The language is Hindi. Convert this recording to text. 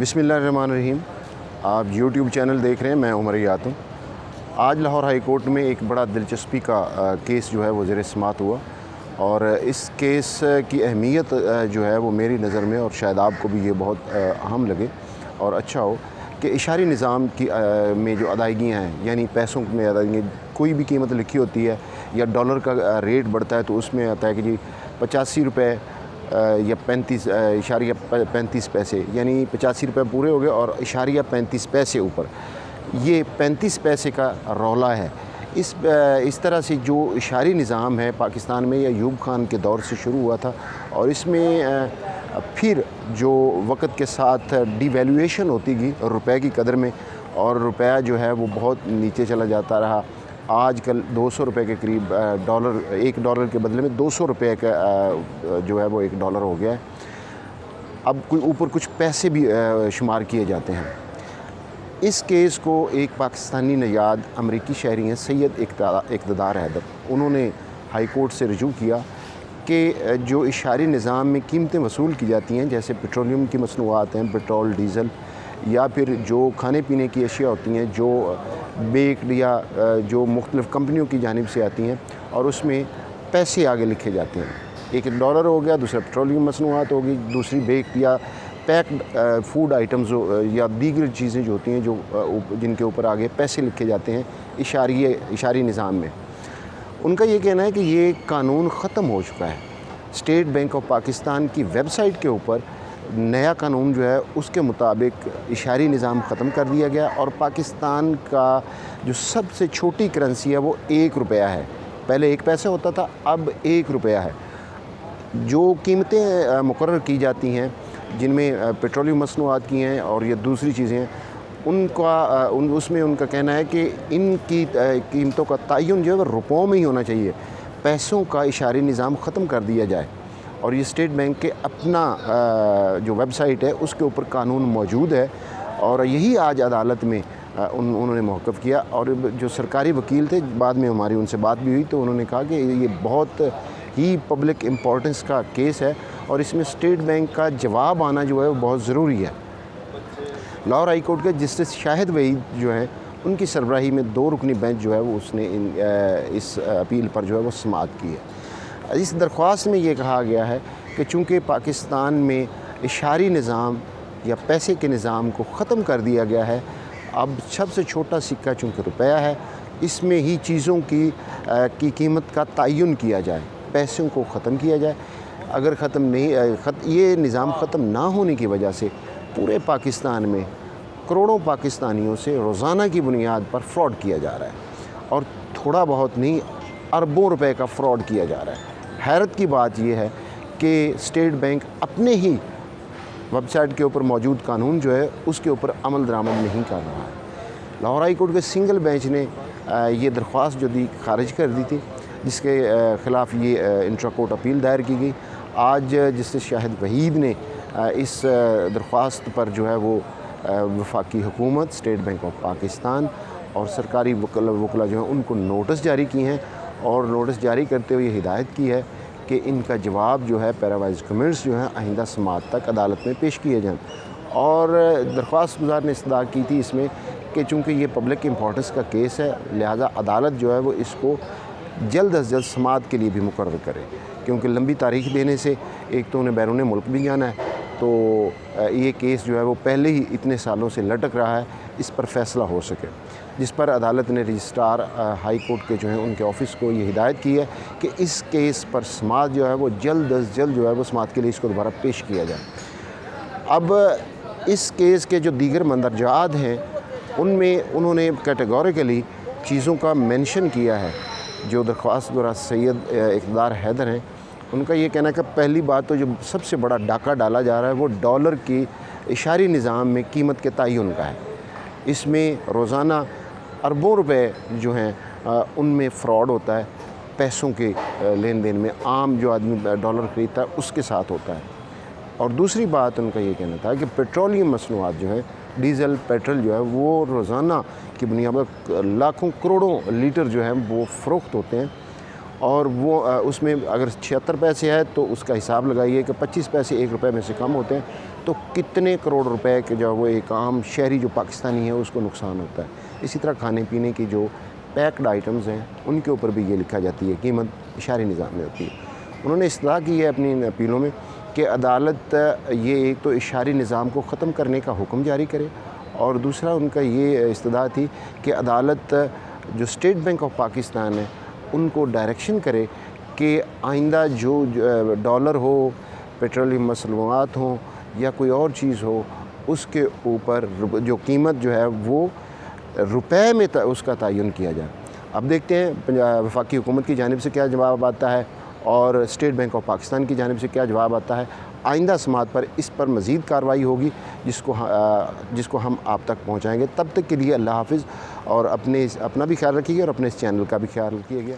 बिस्मिल्लाहिर्रहमानिर्रहीम। आप यूट्यूब चैनल देख रहे हैं, मैं उमर यातूं। आज लाहौर हाई कोर्ट में एक बड़ा दिलचस्पी का केस जो है वो ज़ेर समाअत हुआ और इस केस की अहमियत जो है वो मेरी नज़र में, और शायद आपको भी ये बहुत अहम लगे और अच्छा हो, कि इशारी निज़ाम की में जो अदायगियाँ हैं, यानी पैसों में अदायगी, कोई भी कीमत लिखी होती है या डॉलर का रेट बढ़ता है तो उसमें आता है कि जी 85 रुपये या 35 पैसे, यानी 85 रुपये पूरे हो गए और इशारिया 35 पैसे ऊपर, ये 35 पैसे का रौला है। इस तरह से जो इशारी निज़ाम है पाकिस्तान में, या अयूब खान के दौर से शुरू हुआ था, और इसमें फिर जो वक़्त के साथ डिवैल्यूएशन होती गई रुपए की कदर में, और रुपया जो है वो बहुत नीचे चला जाता रहा। आजकल 200 रुपये के करीब डॉलर, $1 के बदले में 200 रुपये का जो है वो $1 हो गया है। अब कोई ऊपर कुछ पैसे भी शुमार किए जाते हैं। इस केस को एक पाकिस्तानी नयाद अमरीकी शहरी हैं सैयद इक़्तिदार हैदर, उन्होंने हाई कोर्ट से रुजू किया कि जो इशारी निज़ाम में कीमतें वसूल की जाती हैं, जैसे पेट्रोलियम की मसनूआत हैं, पेट्रोल, डीज़ल, या फिर जो खाने पीने की अशिया होती हैं जो बेक्ड या जो मुख्तलिफ़ कंपनियों की जानिब से आती हैं, और उसमें पैसे आगे लिखे जाते हैं। एक $1 हो गया, दूसरा पेट्रोलियम मसनूआत होगी, दूसरी बेक्ड या पैक्ड फूड आइटम्स या दीगर चीज़ें जो होती हैं जो जिनके ऊपर आगे पैसे लिखे जाते हैं इशारी निज़ाम में। उनका ये कहना है कि ये कानून ख़त्म हो चुका है। स्टेट बैंक ऑफ पाकिस्तान की वेबसाइट के ऊपर नया कानून जो है उसके मुताबिक इशारी निज़ाम ख़त्म कर दिया गया, और पाकिस्तान का जो सबसे छोटी करेंसी है वो ₹1 है। पहले 1 पैसा होता था, अब ₹1 है। जो कीमतें मुकर्रर की जाती हैं, जिनमें पेट्रोलियम मसनूआत की हैं और ये दूसरी चीज़ें हैं, उसमें उनका कहना है कि इनकी कीमतों का तयन जो है वो रुपयों में ही होना चाहिए। पैसों का इशारी निज़ाम ख़त्म कर दिया जाए, और ये स्टेट बैंक के अपना जो वेबसाइट है उसके ऊपर कानून मौजूद है। और यही आज अदालत में उन्होंने मौक़िफ़ किया, और जो सरकारी वकील थे, बाद में हमारी उनसे बात भी हुई तो उन्होंने कहा कि ये बहुत ही पब्लिक इम्पोर्टेंस का केस है और इसमें स्टेट बैंक का जवाब आना जो है वो बहुत ज़रूरी है। लाहौर हाई कोर्ट के जस्टिस शाहिद वहीद जो हैं, उनकी सरबराही में 2 रुकनी बेंच जो है वो उसने इस अपील पर जो है वो समाअत की है। इस दरख्वास्त में ये कहा गया है कि चूँकि पाकिस्तान में इशारी निज़ाम या पैसे के निज़ाम को ख़त्म कर दिया गया है, अब सबसे छोटा सिक्का चूँकि रुपया है, इसमें ही चीज़ों की कीमत का तयन किया जाए, पैसों को ख़त्म किया जाए। अगर ख़त्म नहीं ये निज़ाम ख़त्म ना होने की वजह से पूरे पाकिस्तान में करोड़ों पाकिस्तानियों से रोज़ाना की बुनियाद पर फ्रॉड किया जा रहा है, और थोड़ा बहुत नहीं, अरबों रुपए का फ्रॉड किया जा रहा है। हैरत की बात यह है कि स्टेट बैंक अपने ही वेबसाइट के ऊपर मौजूद कानून जो है उसके ऊपर अमल दरामद नहीं कर रहा है। लाहौर हाई कोर्ट के सिंगल बेंच ने ये दरख्वास्त जो दी खारिज कर दी थी, जिसके ख़िलाफ़ ये इंट्रा कोर्ट अपील दायर की गई। आज जस्टिस शाहिद वहीद ने इस दरख्वास्त पर जो है वो वफाकी हुकूमत, स्टेट बैंक ऑफ पाकिस्तान और सरकारी वकला जो हैं उनको नोटिस जारी किए हैं, और नोटिस जारी करते हुए हिदायत की है कि इनका जवाब जो है पैरावाइज कमेंट्स जो हैं आइंदा समाअत तक अदालत में पेश किए जाएँ। और दरख्वास्त गुजार ने इस्तदा की थी इसमें कि चूँकि ये पब्लिक इम्पोर्टेंस का केस है, लिहाजा अदालत जो है वो इसको जल्द अज जल्द समाअत के लिए भी मुकर्रर करे, क्योंकि लंबी तारीख देने से एक तो उन्हें बैरून मुल्क भी जाना है, तो ये केस जो है वो पहले ही इतने सालों से लटक रहा है, इस पर फ़ैसला हो सके। जिस पर अदालत ने रजिस्ट्रार हाई कोर्ट के जो हैं उनके ऑफ़िस को ये हिदायत की है कि इस केस पर समाअत जो है वो जल्द अज जल्द जो है वो समाअत के लिए इसको दोबारा पेश किया जाए। अब इस केस के जो दीगर मंदरजात हैं उनमें उन्होंने कैटेगोरिकली चीज़ों का मेंशन किया है। जो दरख्वास्त गुज़ार सैयद इक़्तिदार हैदर हैं, उनका ये कहना है कि पहली बात तो जो सबसे बड़ा डाका डाला जा रहा है वो डॉलर की इशारी निज़ाम में कीमत के तयन का है। इसमें रोज़ाना अरबों रुपए जो हैं उनमें फ़्रॉड होता है, पैसों के लेन देन में आम जो आदमी डॉलर ख़रीदता है उसके साथ होता है। और दूसरी बात उनका ये कहना था कि पेट्रोलियम मसनूआत जो है, डीज़ल, पेट्रोल जो है वो रोज़ाना की बुनियाद पर लाखों करोड़ों लीटर जो है वो फ़रोख्त होते हैं, और वो उसमें अगर 76 पैसे है तो उसका हिसाब लगाइए कि 25 पैसे 1 रुपये में से कम होते हैं, तो कितने करोड़ रुपए के जो वो एक आम शहरी जो पाकिस्तानी है उसको नुकसान होता है। इसी तरह खाने पीने की जो पैक्ड आइटम्स हैं उनके ऊपर भी ये लिखा जाती है, कीमत इशारी निज़ाम में होती है। उन्होंने इस्तदा की है अपनी अपीलों में कि अदालत ये एक तो इशारी निज़ाम को ख़त्म करने का हुक्म जारी करे, और दूसरा उनका ये इस्तदा थी कि अदालत जो स्टेट बैंक ऑफ पाकिस्तान है उनको डायरेक्शन करे कि आइंदा जो डॉलर हो, पेट्रोलियम मसनूआत हो या कोई और चीज़ हो, उसके ऊपर जो कीमत जो है वो रुपए में उसका तयन किया जाए। अब देखते हैं वफाकी हुकूमत की जानिब से क्या जवाब आता है और स्टेट बैंक ऑफ पाकिस्तान की जानिब से क्या जवाब आता है। आइंदा समात पर इस पर मज़ीद कार्रवाई होगी जिसको हम आप तक पहुँचाएँगे। तब तक के लिए अल्लाह हाफ़िज़, और अपना भी ख्याल रखिएगा और अपने इस चैनल का भी ख्याल रखिएगा।